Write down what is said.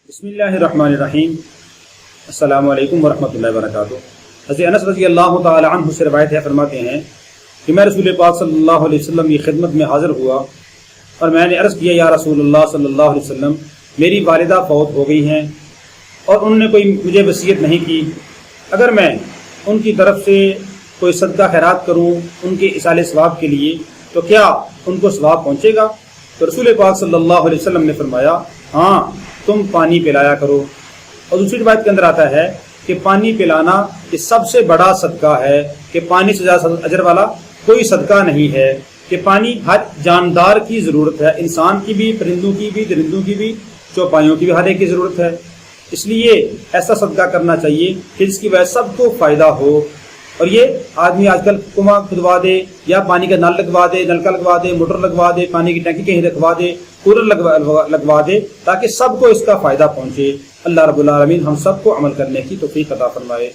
بسم اللہ الرحمن الرحیم۔ السلام علیکم ورحمۃ اللہ وبرکاتہ۔ حضرت انس رضی اللہ تعالی عنہ سے روایت ہے، فرماتے ہیں کہ میں رسول پاک صلی اللہ علیہ وسلم کی خدمت میں حاضر ہوا اور میں نے عرض کیا، یا رسول اللہ صلی اللہ علیہ وسلم، میری والدہ فوت ہو گئی ہیں اور انہوں نے کوئی مجھے وصیت نہیں کی، اگر میں ان کی طرف سے کوئی صدقہ خیرات کروں ان کے ایصال ثواب کے لیے تو کیا ان کو ثواب پہنچے گا؟ تو رسول پاک صلی اللہ علیہ وسلم نے فرمایا، ہاں، تم پانی پلایا کرو۔ اور دوسری روایت کے اندر آتا ہے کہ پانی پلانا یہ سب سے بڑا صدقہ ہے، کہ پانی سے زیادہ اجر والا کوئی صدقہ نہیں ہے، کہ پانی ہر جاندار کی ضرورت ہے، انسان کی بھی، پرندوں کی بھی، درندوں کی بھی، چوپایوں کی بھی، ہر ایک کی ضرورت ہے۔ اس لیے ایسا صدقہ کرنا چاہیے کہ جس کی وجہ سے سب کو فائدہ ہو۔ اور یہ آدمی آج کل کنواں کھدوا دے یا پانی کا نل لگوا دے، نلکا لگوا دے، موٹر لگوا دے، پانی کی ٹینکی کہیں رکھوا دے، کولر لگوا دے، تاکہ سب کو اس کا فائدہ پہنچے۔ اللہ رب العالمین ہم سب کو عمل کرنے کی توفیق عطا فرمائے۔